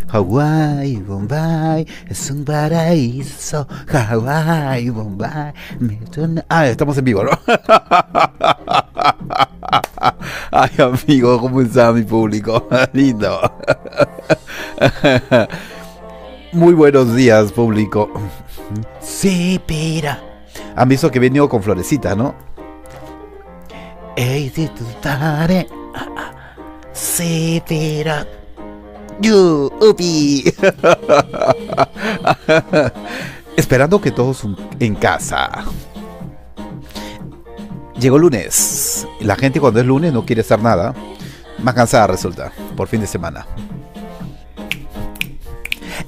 Hawái, Bombay, es un paraíso. Hawái, Bombay. Ah, estamos en vivo, ¿no? Ay, amigo, ¿cómo está mi público? Lindo. Muy buenos días, público. Sí, pira. Han visto que he venido con florecita, ¿no? Ey, si tú estás. Sí, pira. Upi. Esperando que todos en casa. Llegó lunes. La gente cuando es lunes no quiere hacer nada. Más cansada resulta. Por fin de semana.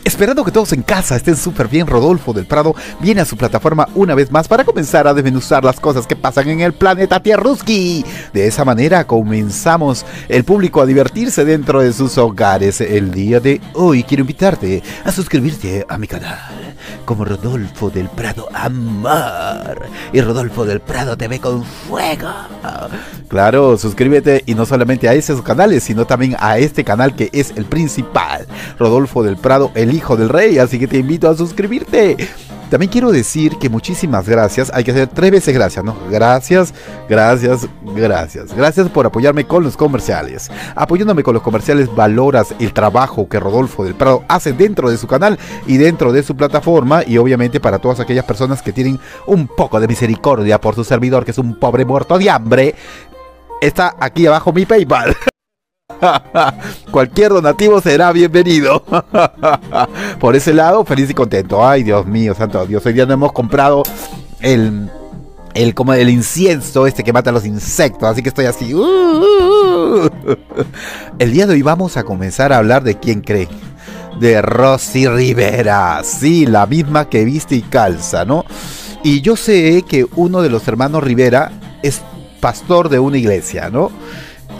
Esperando que todos en casa estén súper bien, Rodolfo del Prado viene a su plataforma una vez más para comenzar a desmenuzar las cosas que pasan en el planeta Tierruski. De esa manera comenzamos el público a divertirse dentro de sus hogares. El día de hoy quiero invitarte a suscribirte a mi canal como Rodolfo del Prado Amor y Rodolfo del Prado TV con fuego. Claro, suscríbete y no solamente a esos canales, sino también a este canal que es el principal, Rodolfo del Prado, el hijo del rey, así que te invito a suscribirte. También quiero decir que muchísimas gracias, hay que hacer 3 veces gracias, ¿no? Gracias, gracias, gracias. Gracias por apoyarme con los comerciales. Apoyándome con los comerciales valoras el trabajo que Rodolfo del Prado hace dentro de su canal y dentro de su plataforma, y obviamente para todas aquellas personas que tienen un poco de misericordia por su servidor, que es un pobre muerto de hambre, está aquí abajo mi PayPal. Cualquier donativo será bienvenido. Por ese lado, feliz y contento. Ay, Dios mío, santo Dios. Hoy día no hemos comprado como el incienso este que mata a los insectos. Así que estoy así. El día de hoy vamos a comenzar a hablar de quién cree. De Rosy Rivera. Sí, la misma que viste y calza, ¿no? Y yo sé que uno de los hermanos Rivera es pastor de una iglesia, ¿no?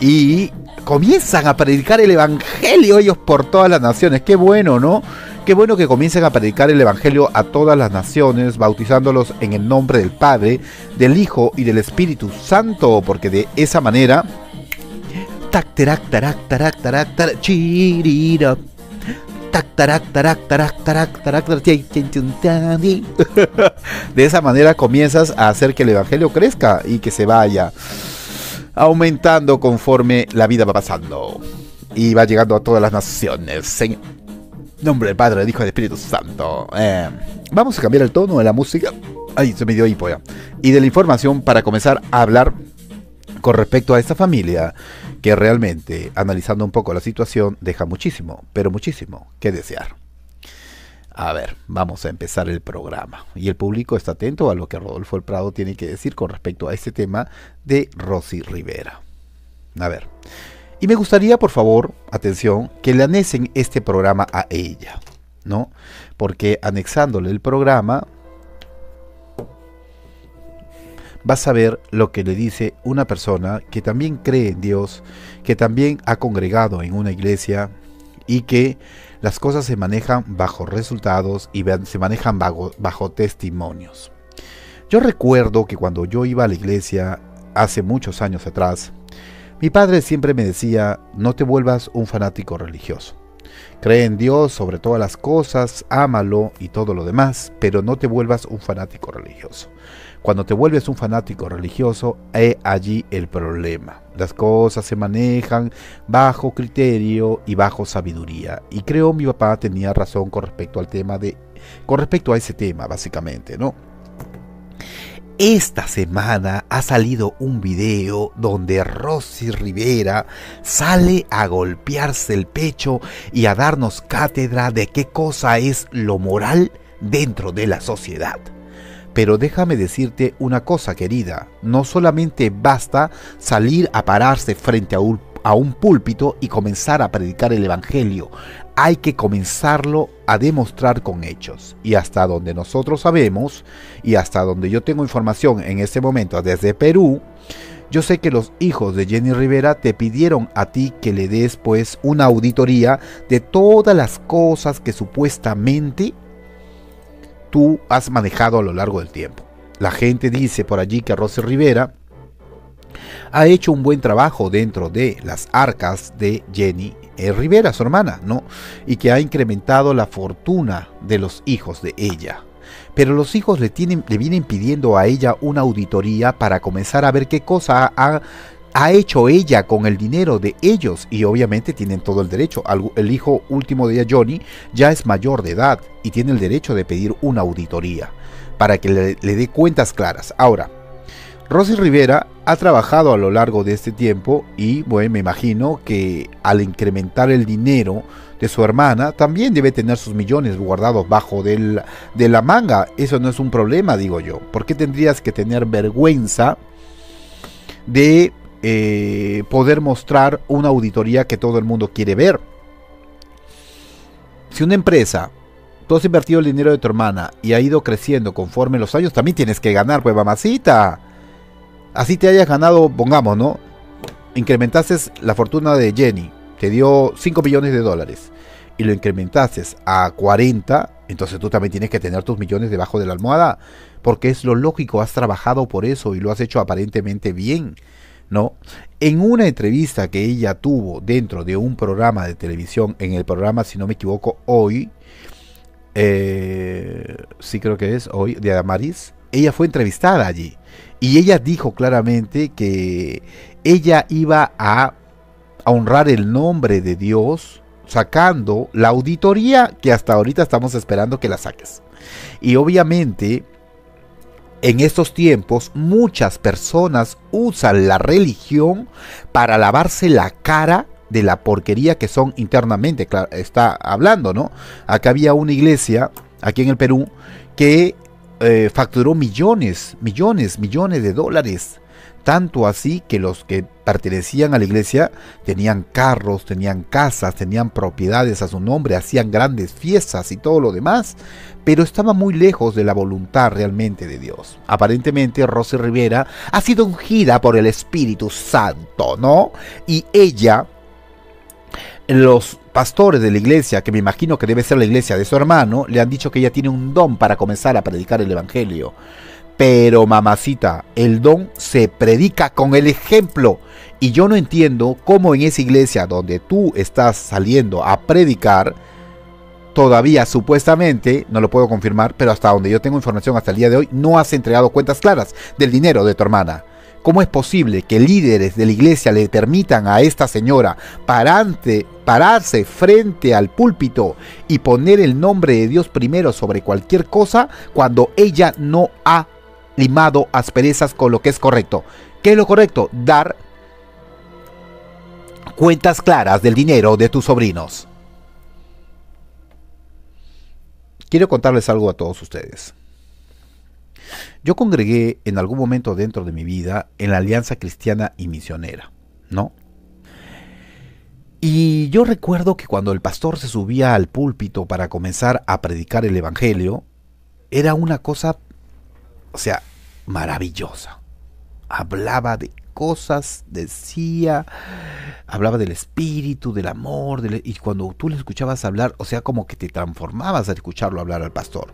Y comienzan a predicar el evangelio ellos por todas las naciones. Qué bueno, ¿no? Qué bueno que comiencen a predicar el evangelio a todas las naciones, bautizándolos en el nombre del Padre, del Hijo y del Espíritu Santo, porque de esa manera tac tarak tarak tarak tarak tarak chirira tac tarak tarak tarak tarak tarak. De esa manera comienzas a hacer que el evangelio crezca y que se vaya aumentando conforme la vida va pasando y va llegando a todas las naciones. En nombre del Padre, del Hijo y del Espíritu Santo. Vamos a cambiar el tono de la música. Ay, se me dio hipo ya. Y de la información para comenzar a hablar con respecto a esta familia que realmente, analizando un poco la situación, deja muchísimo, pero muchísimo que desear. A ver, vamos a empezar el programa. Y el público está atento a lo que Rodolfo del Prado tiene que decir con respecto a este tema de Rosy Rivera. A ver. Y me gustaría, por favor, atención, que le anexen este programa a ella, ¿no? Porque anexándole el programa, vas a ver lo que le dice una persona que también cree en Dios, que también ha congregado en una iglesia y que las cosas se manejan bajo resultados y se manejan bajo testimonios. Yo recuerdo que cuando yo iba a la iglesia hace muchos años atrás, mi padre siempre me decía: no te vuelvas un fanático religioso. Cree en Dios sobre todas las cosas, ámalo y todo lo demás, pero no te vuelvas un fanático religioso. Cuando te vuelves un fanático religioso, he allí el problema. Las cosas se manejan bajo criterio y bajo sabiduría. Y creo mi papá tenía razón con respecto a ese tema, básicamente, ¿no? Esta semana ha salido un video donde Rosy Rivera sale a golpearse el pecho y a darnos cátedra de qué cosa es lo moral dentro de la sociedad. Pero déjame decirte una cosa, querida, no solamente basta salir a pararse frente a un púlpito y comenzar a predicar el evangelio, hay que comenzarlo a demostrar con hechos. Y hasta donde nosotros sabemos, y hasta donde yo tengo información en este momento desde Perú, yo sé que los hijos de Jenny Rivera te pidieron a ti que le des pues una auditoría de todas las cosas que supuestamente tú has manejado a lo largo del tiempo. La gente dice por allí que Rosy Rivera ha hecho un buen trabajo dentro de las arcas de Jenny Rivera, su hermana, ¿no? Y que ha incrementado la fortuna de los hijos de ella. Pero los hijos le vienen pidiendo a ella una auditoría para comenzar a ver qué cosa ha hecho ella con el dinero de ellos, y obviamente tienen todo el derecho. El hijo último de ella, Johnny, ya es mayor de edad y tiene el derecho de pedir una auditoría para que le dé cuentas claras. Ahora, Rosy Rivera ha trabajado a lo largo de este tiempo y bueno, me imagino que al incrementar el dinero de su hermana también debe tener sus millones guardados bajo de la manga. Eso no es un problema, digo yo. ¿Por qué tendrías que tener vergüenza de poder mostrar una auditoría que todo el mundo quiere ver? Si una empresa, tú has invertido el dinero de tu hermana y ha ido creciendo conforme los años, también tienes que ganar, pues mamacita. Así te hayas ganado, pongamos, ¿no? Incrementaste la fortuna de Jenny, te dio 5 millones de dólares y lo incrementaste a 40, entonces tú también tienes que tener tus millones debajo de la almohada, porque es lo lógico, has trabajado por eso y lo has hecho aparentemente bien, ¿no? En una entrevista que ella tuvo dentro de un programa de televisión, en el programa, si no me equivoco, Hoy, sí creo que es Hoy, de Adamaris, ella fue entrevistada allí. Y ella dijo claramente que ella iba a honrar el nombre de Dios sacando la auditoría que hasta ahorita estamos esperando que la saques. Y obviamente en estos tiempos muchas personas usan la religión para lavarse la cara de la porquería que son internamente. Claro, está hablando, ¿no? Acá había una iglesia, aquí en el Perú, que facturó millones de dólares, tanto así que los que pertenecían a la iglesia tenían carros, tenían casas, tenían propiedades a su nombre, hacían grandes fiestas y todo lo demás, pero estaba muy lejos de la voluntad realmente de Dios. Aparentemente Rosy Rivera ha sido ungida por el Espíritu Santo, ¿no? Y ella, los pastores de la iglesia, que me imagino que debe ser la iglesia de su hermano, le han dicho que ella tiene un don para comenzar a predicar el evangelio. Pero mamacita, el don se predica con el ejemplo. Y yo no entiendo cómo en esa iglesia donde tú estás saliendo a predicar, todavía supuestamente, no lo puedo confirmar, pero hasta donde yo tengo información hasta el día de hoy, no has entregado cuentas claras del dinero de tu hermana. ¿Cómo es posible que líderes de la iglesia le permitan a esta señora pararse frente al púlpito y poner el nombre de Dios primero sobre cualquier cosa cuando ella no ha limado asperezas con lo que es correcto? ¿Qué es lo correcto? Dar cuentas claras del dinero de tus sobrinos. Quiero contarles algo a todos ustedes. Yo congregué en algún momento dentro de mi vida en la Alianza Cristiana y Misionera, ¿no? Y yo recuerdo que cuando el pastor se subía al púlpito para comenzar a predicar el evangelio, era una cosa, o sea, maravillosa. Hablaba de cosas, hablaba del espíritu, del amor, y cuando tú le escuchabas hablar, o sea, como que te transformabas al escucharlo hablar al pastor,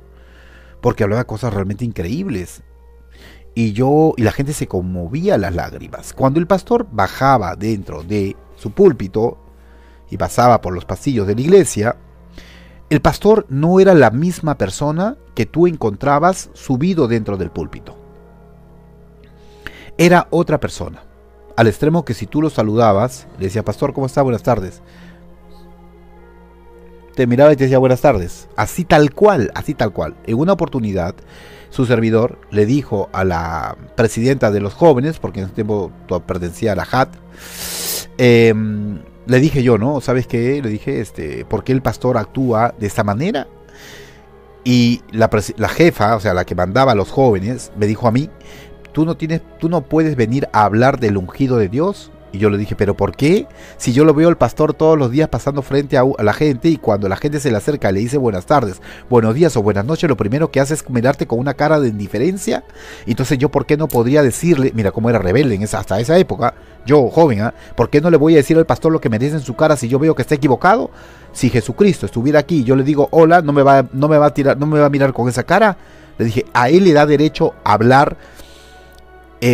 porque hablaba cosas realmente increíbles. Y la gente se conmovía a las lágrimas. Cuando el pastor bajaba dentro de su púlpito y pasaba por los pasillos de la iglesia, el pastor no era la misma persona que tú encontrabas subido dentro del púlpito. Era otra persona, al extremo que si tú lo saludabas, le decía: pastor, ¿cómo está? Buenas tardes. Te miraba y te decía: buenas tardes. Así tal cual, así tal cual. En una oportunidad, su servidor le dijo a la presidenta de los jóvenes, porque en ese tiempo pertenecía a la JAT, le dije yo, ¿no? ¿Sabes qué? Le dije, ¿por qué el pastor actúa de esta manera? Y la jefa, o sea, la que mandaba a los jóvenes, me dijo a mí: tú no puedes venir a hablar del ungido de Dios. Y yo le dije: ¿pero por qué? Si yo lo veo al pastor todos los días pasando frente a la gente, y cuando la gente se le acerca y le dice buenas tardes, buenos días o buenas noches, lo primero que hace es mirarte con una cara de indiferencia. Entonces yo, ¿por qué no podría decirle? Mira cómo era rebelde hasta esa época, yo joven, ¿por qué no le voy a decir al pastor lo que me dice en su cara si yo veo que está equivocado? Si Jesucristo estuviera aquí y yo le digo hola, no me va a mirar con esa cara. Le dije: a él le da derecho a hablar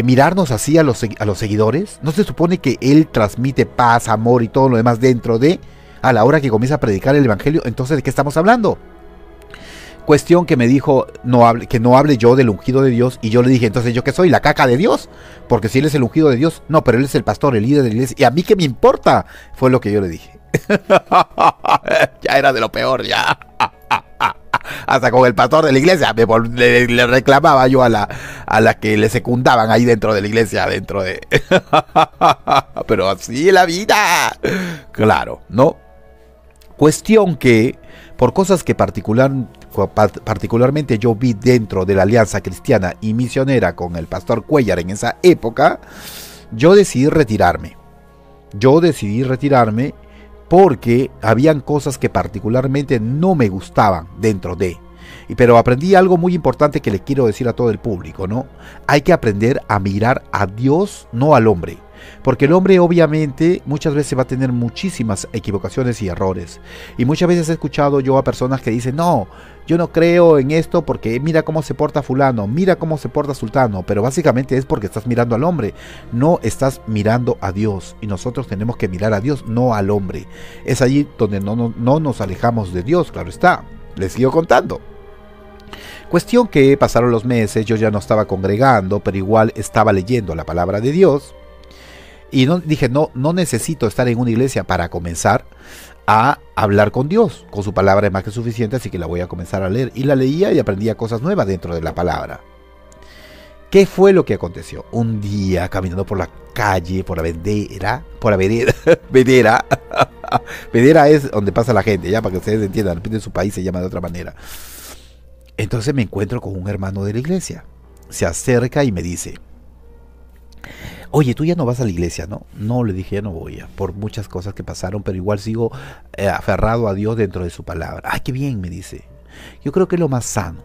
mirarnos así a los seguidores? ¿No se supone que él transmite paz, amor y todo lo demás dentro de, a la hora que comienza a predicar el evangelio? Entonces, ¿de qué estamos hablando? Cuestión que me dijo que no hable yo del ungido de Dios, y yo le dije, entonces, ¿yo qué soy? ¿La caca de Dios? Porque si él es el ungido de Dios, no, pero él es el pastor, el líder de la iglesia, y a mí qué me importa, fue lo que yo le dije. Ya era de lo peor, ya. Hasta con el pastor de la iglesia le reclamaba yo a la que le secundaban ahí dentro de la iglesia, dentro de... Pero así es la vida. Claro, ¿no? Cuestión que, por cosas que particularmente yo vi dentro de la Alianza Cristiana y Misionera con el pastor Cuellar en esa época, yo decidí retirarme. Porque habían cosas que particularmente no me gustaban dentro de. Pero aprendí algo muy importante que le quiero decir a todo el público, ¿no? Hay que aprender a mirar a Dios, no al hombre. Porque el hombre obviamente muchas veces va a tener muchísimas equivocaciones y errores. Y muchas veces he escuchado yo a personas que dicen, no, yo no creo en esto porque mira cómo se porta fulano, mira cómo se porta sultano. Pero básicamente es porque estás mirando al hombre, no estás mirando a Dios. Y nosotros tenemos que mirar a Dios, no al hombre. Es allí donde no nos alejamos de Dios, claro está. Les sigo contando. Cuestión que pasaron los meses, yo ya no estaba congregando, pero igual estaba leyendo la palabra de Dios. Y dije, no necesito estar en una iglesia para comenzar a hablar con Dios. Con su palabra es más que suficiente, así que la voy a comenzar a leer. Y la leía y aprendía cosas nuevas dentro de la palabra. ¿Qué fue lo que aconteció? Un día, caminando por la calle, por la vereda. Vereda es donde pasa la gente, ya para que ustedes entiendan. De repente en su país se llama de otra manera. Entonces me encuentro con un hermano de la iglesia. Se acerca y me dice, oye, tú ya no vas a la iglesia, ¿no? No, le dije, ya no voy, por muchas cosas que pasaron, pero igual sigo aferrado a Dios dentro de su palabra. Ay, qué bien, me dice. Yo creo que es lo más sano,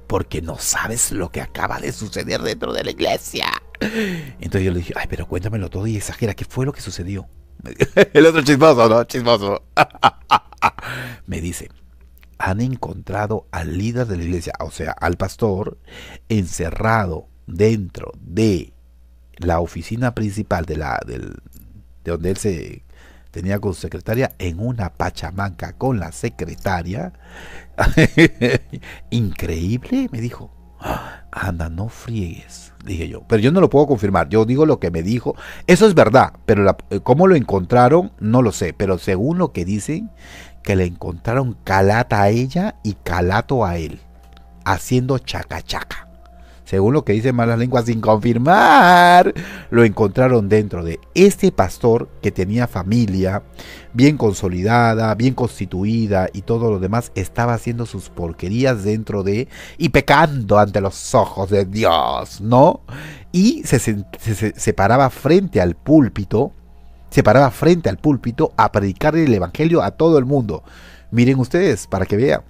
porque no sabes lo que acaba de suceder dentro de la iglesia. Entonces yo le dije, ay, pero cuéntamelo todo y exagera, ¿qué fue lo que sucedió? El otro chismoso, ¿no? Chismoso. Me dice, han encontrado al líder de la iglesia, o sea, al pastor, encerrado dentro de la oficina principal de donde él se tenía con su secretaria, en una pachamanca con la secretaria. Increíble, me dijo. Anda, no friegues, dije yo. Pero yo no lo puedo confirmar, yo digo lo que me dijo. Eso es verdad, pero cómo lo encontraron, no lo sé. Pero según lo que dicen, que le encontraron calata a ella y calato a él, haciendo chaca chaca. Según lo que dicen malas lenguas sin confirmar, lo encontraron dentro de este pastor que tenía familia bien consolidada, bien constituida y todo lo demás. Estaba haciendo sus porquerías dentro de y pecando ante los ojos de Dios, ¿no? Y se paraba frente al púlpito, a predicar el evangelio a todo el mundo. Miren ustedes, para que vean.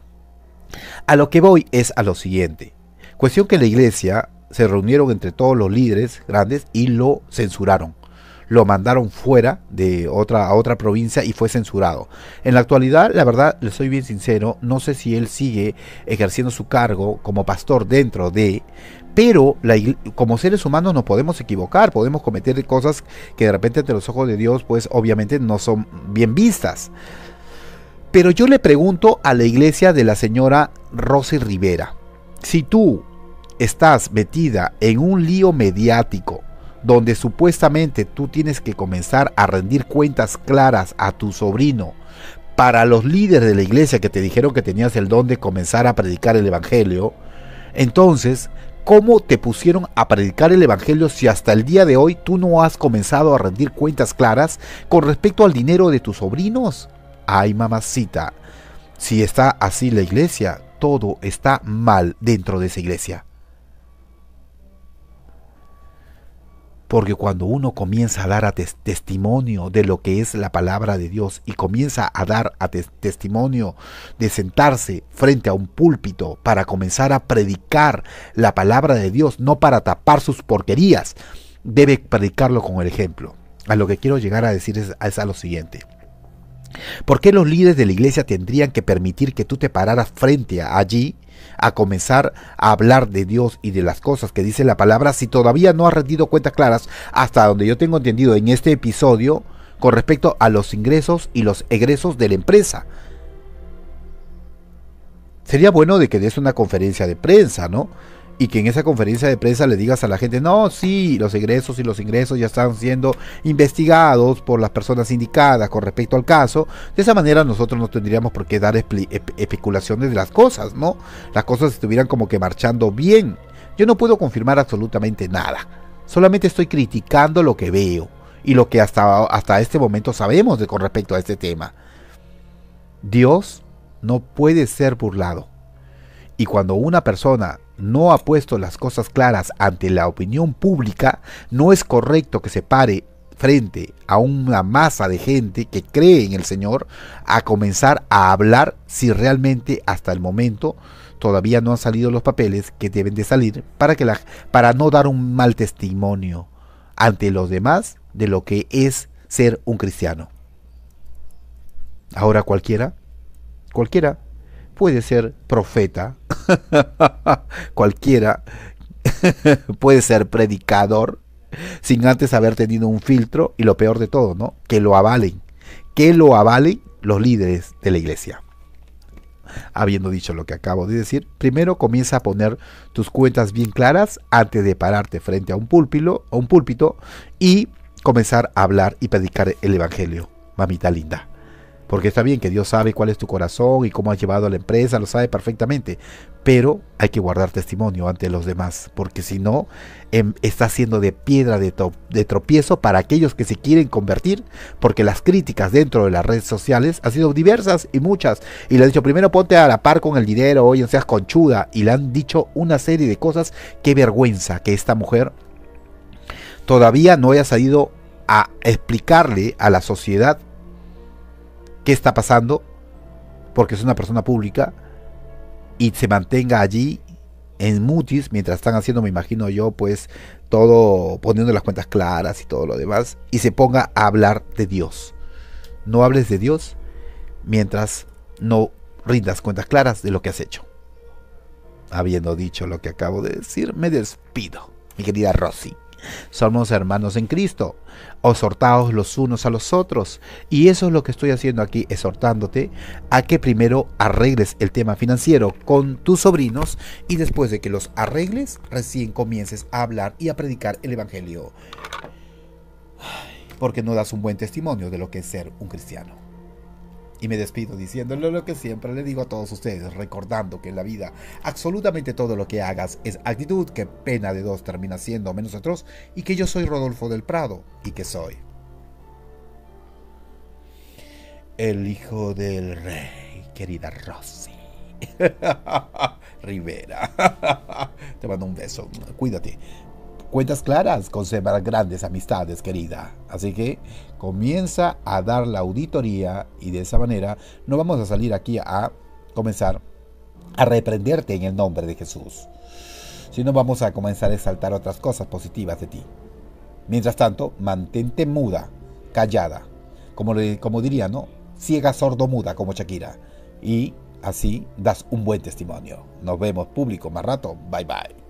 A lo que voy es a lo siguiente. Cuestión que la iglesia se reunieron entre todos los líderes grandes y lo censuraron. Lo mandaron fuera de a otra provincia y fue censurado. En la actualidad, la verdad, le soy bien sincero, no sé si él sigue ejerciendo su cargo como pastor dentro de... Pero como seres humanos nos podemos equivocar, podemos cometer cosas que de repente ante los ojos de Dios, pues obviamente no son bien vistas. Pero yo le pregunto a la iglesia de la señora Rosy Rivera, si tú estás metida en un lío mediático donde supuestamente tú tienes que comenzar a rendir cuentas claras a tu sobrino para los líderes de la iglesia que te dijeron que tenías el don de comenzar a predicar el evangelio, entonces, ¿cómo te pusieron a predicar el evangelio si hasta el día de hoy tú no has comenzado a rendir cuentas claras con respecto al dinero de tus sobrinos? Ay, mamacita, si está así la iglesia, todo está mal dentro de esa iglesia. Porque cuando uno comienza a dar testimonio de lo que es la palabra de Dios y comienza a dar testimonio de sentarse frente a un púlpito para comenzar a predicar la palabra de Dios, no para tapar sus porquerías, debe predicarlo con el ejemplo. A lo que quiero llegar a decir es a lo siguiente. ¿Por qué los líderes de la iglesia tendrían que permitir que tú te pararas frente a allí a comenzar a hablar de Dios y de las cosas que dice la palabra si todavía no has rendido cuentas claras hasta donde yo tengo entendido en este episodio con respecto a los ingresos y los egresos de la empresa? Sería bueno de que des una conferencia de prensa, ¿no? Y que en esa conferencia de prensa le digas a la gente, no, sí, los egresos y los ingresos ya están siendo investigados por las personas indicadas con respecto al caso. De esa manera nosotros no tendríamos por qué dar especulaciones de las cosas, ¿no? Las cosas estuvieran como que marchando bien. Yo no puedo confirmar absolutamente nada. Solamente estoy criticando lo que veo y lo que hasta este momento sabemos con respecto a este tema. Dios no puede ser burlado. Y cuando una persona no ha puesto las cosas claras ante la opinión pública, no es correcto que se pare frente a una masa de gente que cree en el Señor a comenzar a hablar si realmente hasta el momento todavía no han salido los papeles que deben de salir para no dar un mal testimonio ante los demás de lo que es ser un cristiano. Ahora cualquiera puede ser profeta, cualquiera puede ser predicador, sin antes haber tenido un filtro, y lo peor de todo, ¿no? Que lo avalen los líderes de la iglesia. Habiendo dicho lo que acabo de decir, primero comienza a poner tus cuentas bien claras antes de pararte frente a un púlpito y comenzar a hablar y predicar el evangelio, mamita linda. Porque está bien que Dios sabe cuál es tu corazón y cómo has llevado a la empresa, lo sabe perfectamente. Pero hay que guardar testimonio ante los demás, porque si no, está siendo de piedra de tropiezo para aquellos que se quieren convertir, porque las críticas dentro de las redes sociales han sido diversas y muchas. Y le han dicho, primero ponte a la par con el dinero, oye, no seas conchuda. Y le han dicho una serie de cosas. Qué vergüenza que esta mujer todavía no haya salido a explicarle a la sociedad qué está pasando, porque es una persona pública, y se mantenga allí en mutis mientras están haciendo, me imagino yo, pues todo, poniendo las cuentas claras y todo lo demás, y se ponga a hablar de Dios. No hables de Dios mientras no rindas cuentas claras de lo que has hecho. Habiendo dicho lo que acabo de decir, me despido, mi querida Rosy. Somos hermanos en Cristo, exhortaos los unos a los otros, y eso es lo que estoy haciendo aquí, exhortándote a que primero arregles el tema financiero con tus sobrinos, y después de que los arregles, recién comiences a hablar y a predicar el evangelio, porque no das un buen testimonio de lo que es ser un cristiano. Y me despido diciéndole lo que siempre le digo a todos ustedes, recordando que en la vida absolutamente todo lo que hagas es actitud, que pena de dos termina siendo menos atroz, y que yo soy Rodolfo del Prado, y que soy el hijo del rey, querida Rosy Rivera. Te mando un beso, cuídate. Cuentas claras conservan grandes amistades, querida. Así que comienza a dar la auditoría, y de esa manera no vamos a salir aquí a comenzar a reprenderte en el nombre de Jesús, sino vamos a comenzar a exaltar otras cosas positivas de ti. Mientras tanto, mantente muda, callada, como diría, ¿no? Ciega, sordo, muda, como Shakira. Y así das un buen testimonio. Nos vemos, público, más rato. Bye, bye.